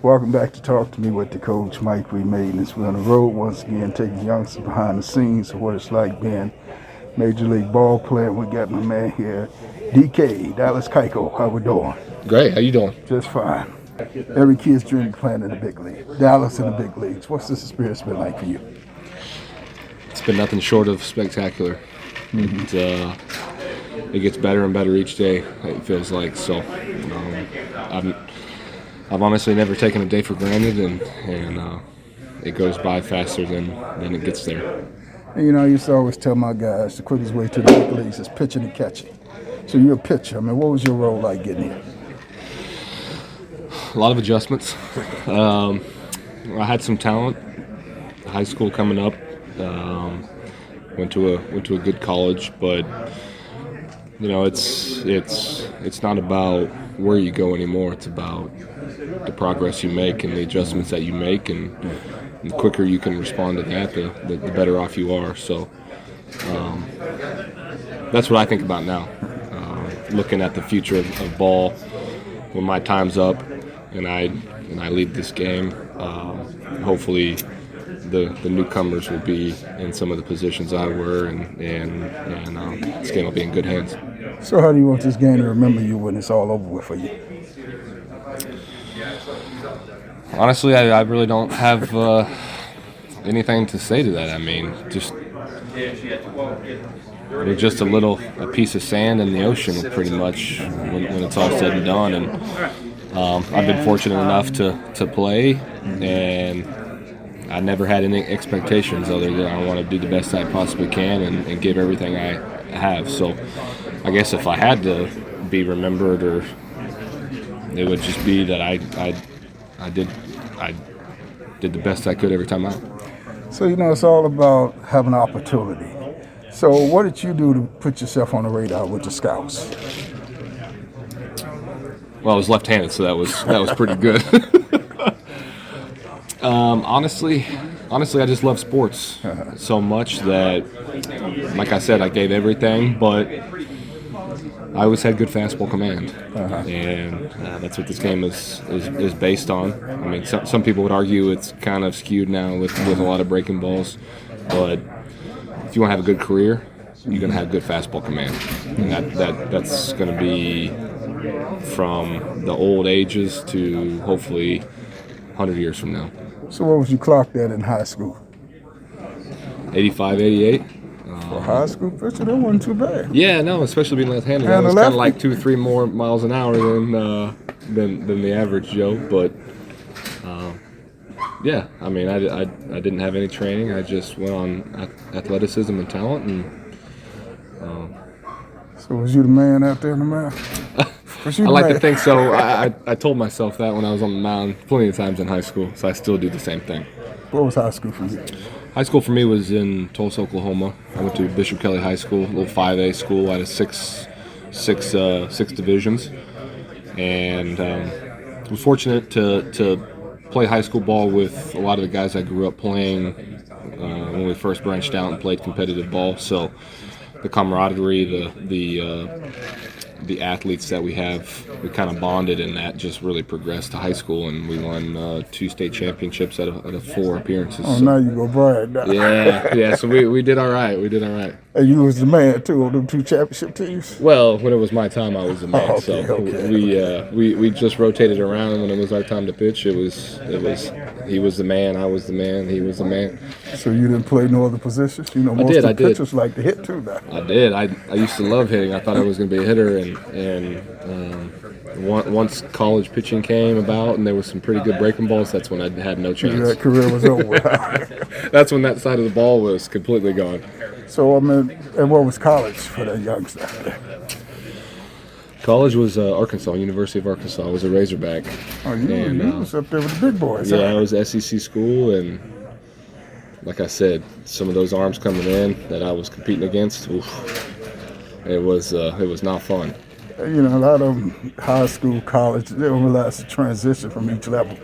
Welcome back to Talk to Me with the coach, Mike Mayden. We're on the road once again, taking youngsters behind the scenes of what it's like being Major League ball player. We got my man here, DK, Dallas Keuchel. How we doing? Great. How you doing? Just fine. Every kid's dream of playing in the big league. Dallas in the big leagues. What's this experience been like for you? It's been nothing short of spectacular. It gets better and better each day, it feels like. So I've honestly never taken a day for granted, and it goes by faster than it gets there. And I used to always tell my guys the quickest way to the big leagues is pitching and catching. So you're a pitcher. I mean, what was your role like getting here? A lot of adjustments. I had some talent. High school coming up. Went to a good college, but it's not about where you go anymore. It's about the progress you make and the adjustments that you make, and the quicker you can respond to that, the better off you are. So that's what I think about now. Looking at the future of ball, when my time's up and I lead this game, hopefully the newcomers will be in some of the positions I were, and this game will be in good hands. So how do you want this game to remember you when it's all over with for you? Honestly, I really don't have anything to say to that. I mean, we're just a piece of sand in the ocean, pretty much, when it's all said and done. And I've been fortunate enough to play, and I never had any expectations other than I want to do the best I possibly can and give everything I have. So I guess if I had to be remembered, or it would just be that I did the best I could every time out. So it's all about having an opportunity. So what did you do to put yourself on the radar with the scouts? Well, I was left-handed, so that was pretty good. Honestly, I just love sports so much that, like I said, I gave everything, but I always had good fastball command, and that's what this game is based on. I mean, some people would argue it's kind of skewed now with a lot of breaking balls, but if you want to have a good career, you're going to have good fastball command, and that's going to be from the old ages to hopefully 100 years from now. So what was you clocked at in high school? 85, 88. For a high school pitcher, that wasn't too bad. Yeah, no, especially being left-handed. It was kind of like 2-3 more miles an hour than the average Joe. But yeah, I mean, I didn't have any training. I just went on athleticism and talent. And so was you the man out there in the mound? I like to think so. I told myself that when I was on the mound plenty of times in high school, so I still do the same thing. What was high school for you? High school for me was in Tulsa, Oklahoma. I went to Bishop Kelly High School, a little 5A school out of six divisions, and was fortunate to play high school ball with a lot of the guys I grew up playing when we first branched out and played competitive ball. So the camaraderie, the athletes that we have, we kind of bonded, and that just really progressed to high school, and we won 2 state championships out of 4 appearances. Oh, so now you go brag now. Yeah. So we did all right. And you was the man too on them 2 championship teams. Well, when it was my time, I was the man. Okay. We just rotated around, and when it was our time to pitch, it was he was the man, I was the man, he was the man. So you didn't play no other positions? Most of the pitchers like to hit too now. I did. I used to love hitting. I thought I was going to be a hitter, and once college pitching came about and there was some pretty good breaking balls, that's when I had no chance. That career was over. That's when that side of the ball was completely gone. So, I mean, and what was college for that youngster? College was Arkansas, University of Arkansas. I was a Razorback. Oh, you was up there with the big boys. Yeah, it was SEC school, and like I said, some of those arms coming in that I was competing against, it was not fun. A lot of high school, college, they don't realize the transition from each level.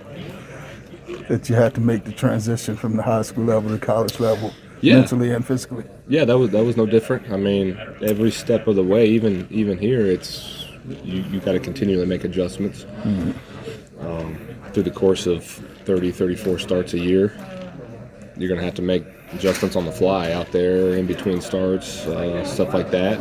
That you had to make the transition from the high school level to college level, mentally and physically. Yeah, that was no different. I mean, every step of the way, even here, it's you got to continually make adjustments. through the course of 30, 34 starts a year, you're going to have to make adjustments on the fly out there in between starts, stuff like that.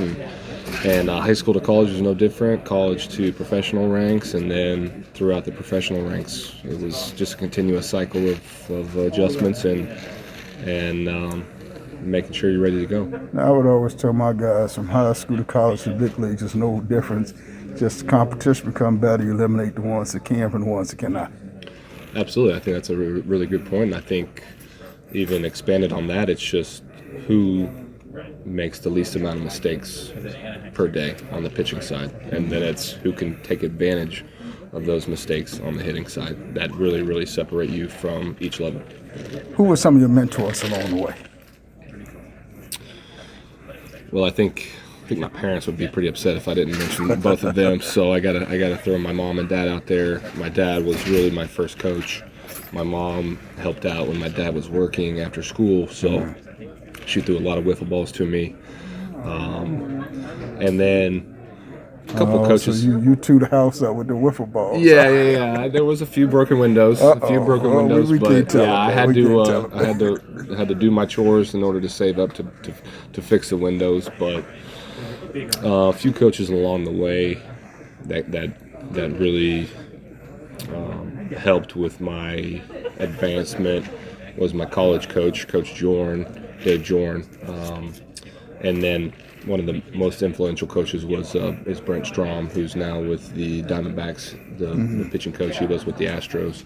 And high school to college is no different. College to professional ranks, and then throughout the professional ranks, it was just a continuous cycle of adjustments and making sure you're ready to go. Now, I would always tell my guys from high school to college to big leagues, there's no difference. Just the competition become better. You eliminate the ones that can from the ones that cannot. Absolutely. I think that's a really good point. And I think even expanded on that, it's just who makes the least amount of mistakes per day on the pitching side. And then it's who can take advantage of those mistakes on the hitting side that really separate you from each level. Who were some of your mentors along the way? Well, I think my parents would be pretty upset if I didn't mention both of them. So I gotta throw my mom and dad out there. My dad was really my first coach. My mom helped out when my dad was working after school, so she threw a lot of wiffle balls to me. And then a couple coaches. So you tore the house up with the wiffle balls. Yeah. There was a few broken windows, but yeah, I had to do my chores in order to save up to fix the windows. But a few coaches along the way that really helped with my advancement was my college coach, Coach Dave Jorn, and then one of the most influential coaches is Brent Strom, who's now with the Diamondbacks, the pitching coach. He was with the Astros.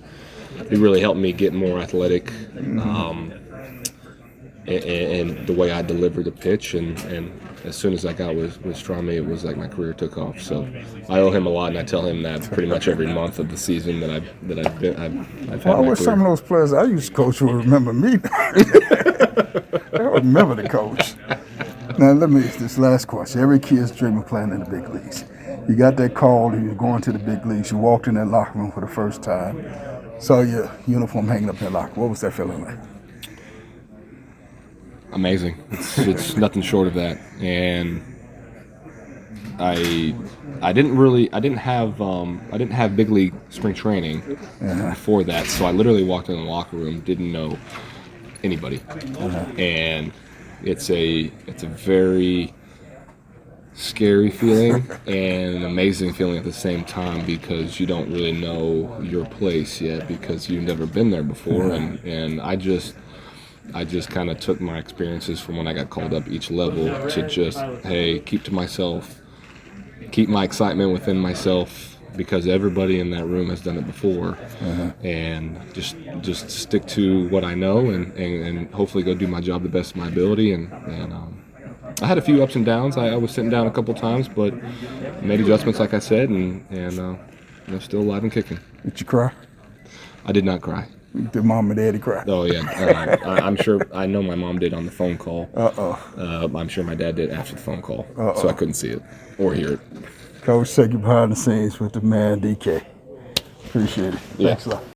He really helped me get more athletic, and the way I delivered the pitch. And as soon as I got with Strom, it was like my career took off. So I owe him a lot, and I tell him that pretty much every month of the season that I've had. Why were some of those players I used to coach who remember me? They remember the coach. Now, this last question. Every kid's dream of playing in the big leagues. You got that call, you were going to the big leagues, you walked in that locker room for the first time, saw your uniform hanging up in that locker. What was that feeling like? Amazing. It's nothing short of that. And I didn't have big league spring training before that, so I literally walked in the locker room, didn't know anybody. And it's a very scary feeling and an amazing feeling at the same time, because you don't really know your place yet because you've never been there before. And I just kind of took my experiences from when I got called up each level to just, hey, keep to myself, keep my excitement within myself, because everybody in that room has done it before, and just stick to what I know and hopefully go do my job the best of my ability. And I had a few ups and downs. I was sitting down a couple times, but made adjustments, like I said, and still alive and kicking. Did you cry? I did not cry. Did mom and daddy cry? Oh yeah, I'm sure. I know my mom did on the phone call. I'm sure my dad did after the phone call, so I couldn't see it or hear it. Coach, take you behind the scenes with the man DK. Appreciate it. Yeah. Thanks a lot.